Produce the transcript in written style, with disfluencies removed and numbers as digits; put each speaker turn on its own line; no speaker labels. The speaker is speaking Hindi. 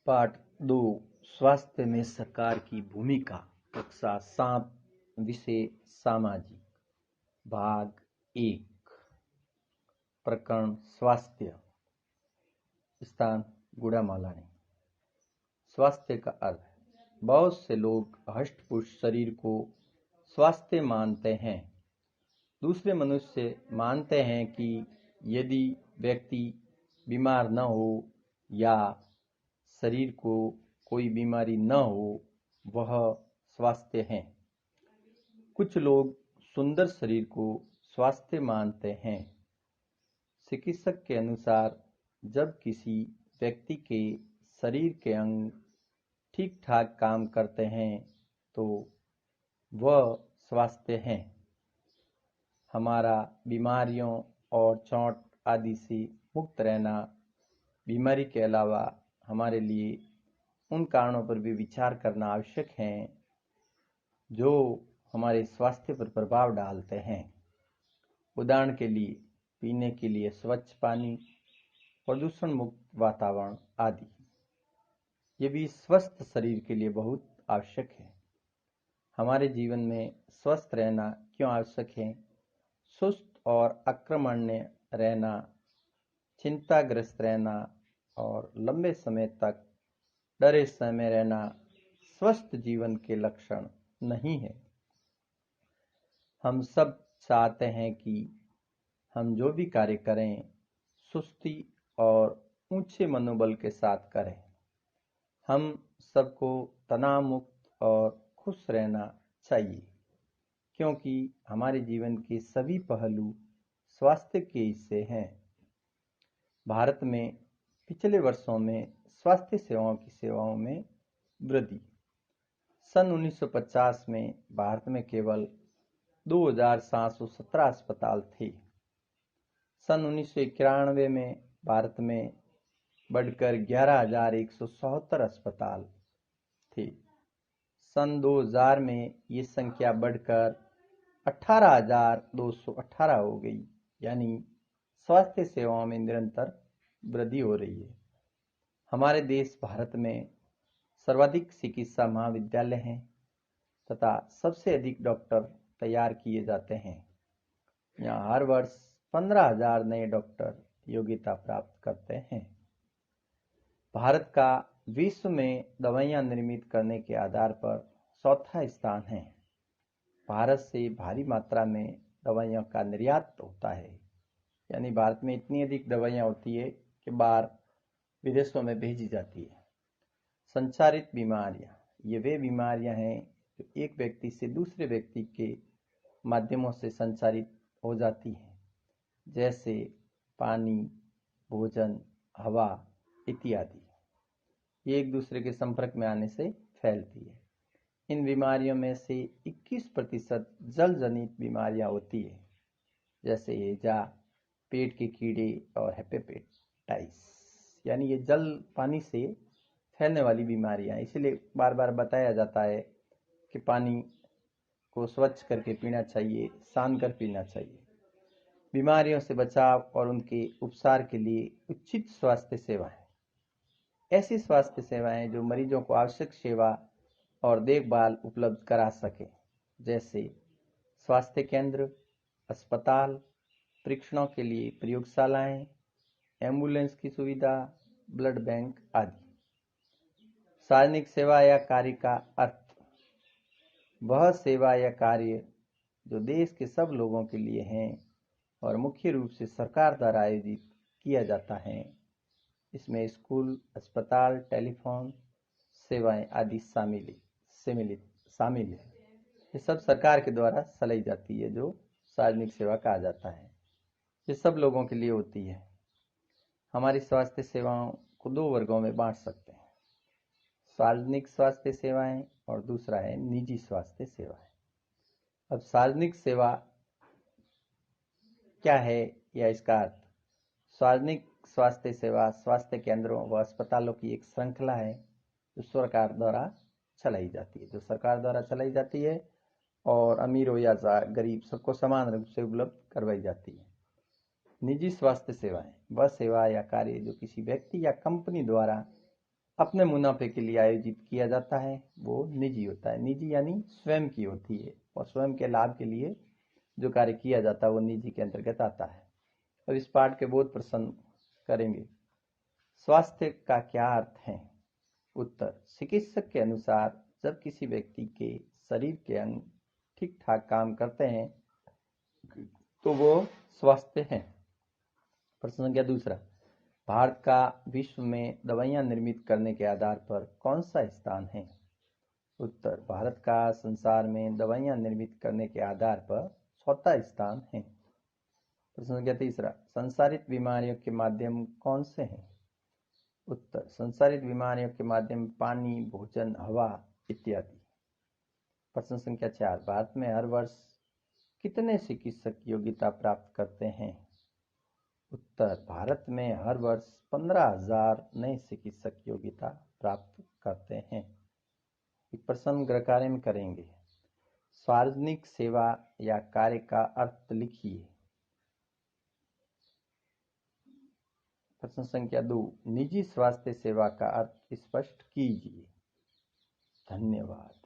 पाठ 2 स्वास्थ्य में सरकार की भूमिका कक्षा 7 विषय सामाजिक भाग 1 प्रकरण स्वास्थ्य स्थान गुड़ामालानी। स्वास्थ्य का अर्थ बहुत से लोग हष्ट-पुष्ट शरीर को स्वास्थ्य मानते हैं। दूसरे मनुष्य मानते हैं कि यदि व्यक्ति बीमार न हो या शरीर को कोई बीमारी न हो वह स्वास्थ्य है। कुछ लोग सुंदर शरीर को स्वास्थ्य मानते हैं। चिकित्सक के अनुसार जब किसी व्यक्ति के शरीर के अंग ठीक ठाक काम करते हैं तो वह स्वास्थ्य है। हमारा बीमारियों और चोट आदि से मुक्त रहना बीमारी के अलावा हमारे लिए उन कारणों पर भी विचार करना आवश्यक है जो हमारे स्वास्थ्य पर प्रभाव डालते हैं। उदाहरण के लिए पीने के लिए स्वच्छ पानी, प्रदूषण मुक्त वातावरण आदि। ये भी स्वस्थ शरीर के लिए बहुत आवश्यक है। हमारे जीवन में स्वस्थ रहना क्यों आवश्यक है? सुस्त और अक्रमण्य रहना, चिंताग्रस्त रहना और लंबे समय तक डरे समय रहना स्वस्थ जीवन के लक्षण नहीं है। हम सब चाहते हैं कि हम जो भी कार्य करें सुस्ती और ऊंचे मनोबल के साथ करें। हम सबको तनाव मुक्त और खुश रहना चाहिए क्योंकि हमारे जीवन के सभी पहलू स्वास्थ्य के हिस्से हैं। भारत में पिछले वर्षों में स्वास्थ्य सेवाओं की सेवाओं में वृद्धि। सन 1950 में भारत में केवल 2717 अस्पताल थे। सन 1991 में भारत में बढ़कर 11,177 अस्पताल थे। सन 2000 में ये संख्या बढ़कर 18,218 हो गई। यानी स्वास्थ्य सेवाओं में निरंतर वृद्धि हो रही है। हमारे देश भारत में सर्वाधिक चिकित्सा महाविद्यालय हैं तथा सबसे अधिक डॉक्टर तैयार किए जाते हैं। यहाँ हर वर्ष 15,000 नए डॉक्टर योग्यता प्राप्त करते हैं। भारत का विश्व में दवाइयाँ निर्मित करने के आधार पर चौथा स्थान है। भारत से भारी मात्रा में दवाइयों का निर्यात होता है। यानी भारत में इतनी अधिक दवाइयाँ होती है कि बाहर विदेशों में भेजी जाती है। संचारित बीमारियां, ये वे बीमारियां हैं जो एक व्यक्ति से दूसरे व्यक्ति के माध्यमों से संचारित हो जाती हैं, जैसे पानी, भोजन, हवा इत्यादि। ये एक दूसरे के संपर्क में आने से फैलती है। इन बीमारियों में से 21% जल जनित बीमारियां होती है, जैसे हैजा, पेट के कीड़े और हेपेटाइटिस। यानी ये जल पानी से फैलने वाली बीमारियां। इसीलिए बार बार बताया जाता है कि पानी को स्वच्छ करके पीना चाहिए, सान कर पीना चाहिए। बीमारियों से बचाव और उनके उपचार के लिए उचित स्वास्थ्य सेवाएं। ऐसी स्वास्थ्य सेवाएं जो मरीजों को आवश्यक सेवा और देखभाल उपलब्ध करा सके, जैसे स्वास्थ्य केंद्र, अस्पताल, परीक्षणों के लिए प्रयोगशालाएं, एम्बुलेंस की सुविधा, ब्लड बैंक आदि। सार्वजनिक सेवा या कार्य का अर्थ वह सेवा या कार्य जो देश के सब लोगों के लिए हैं और मुख्य रूप से सरकार द्वारा आयोजित किया जाता है। इसमें स्कूल, अस्पताल, टेलीफोन सेवाएं आदि शामिल है। ये सब सरकार के द्वारा चलाई जाती है, जो सार्वजनिक सेवा कहा जाता है। ये सब लोगों के लिए होती है। हमारी स्वास्थ्य सेवाओं को 2 वर्गों में बांट सकते हैं, सार्वजनिक स्वास्थ्य सेवाएं और दूसरा है निजी स्वास्थ्य सेवाएं। अब सार्वजनिक सेवा क्या है या इसका अर्थ? सार्वजनिक स्वास्थ्य सेवा स्वास्थ्य केंद्रों व अस्पतालों की एक श्रृंखला है जो सरकार द्वारा चलाई जाती है और अमीर हो या गरीब सबको समान रूप से उपलब्ध करवाई जाती है। निजी स्वास्थ्य सेवाएं वह सेवा या कार्य जो किसी व्यक्ति या कंपनी द्वारा अपने मुनाफे के लिए आयोजित किया जाता है वो निजी होता है। निजी यानी स्वयं की होती है, और स्वयं के लाभ के लिए जो कार्य किया जाता है वो निजी के अंतर्गत आता है। अब इस पाठ के बोध प्रश्न करेंगे। स्वास्थ्य का क्या अर्थ है? उत्तर, चिकित्सक के अनुसार जब किसी व्यक्ति के शरीर के अंग ठीक ठाक काम करते हैं तो वो स्वस्थ है। प्रश्न संख्या दूसरा, भारत का विश्व में दवाइयां निर्मित करने के आधार पर कौन सा स्थान है? उत्तर, भारत का संसार में दवाइयां निर्मित करने के आधार पर चौथा स्थान है। प्रश्न संख्या तीसरा, संसारित बीमारियों के माध्यम कौन से हैं? उत्तर, संसारित बीमारियों के माध्यम पानी, भोजन, हवा इत्यादि। प्रश्न संख्या 4, भारत में हर वर्ष कितने चिकित्सक योग्यता प्राप्त करते हैं? उत्तर, भारत में हर वर्ष 15,000 नए चिकित्सक योग्यता प्राप्त करते हैं। एक प्रश्न गृह कार्य में करेंगे। सार्वजनिक सेवा या कार्य का अर्थ लिखिए। प्रश्न संख्या 2, निजी स्वास्थ्य सेवा का अर्थ स्पष्ट कीजिए। धन्यवाद।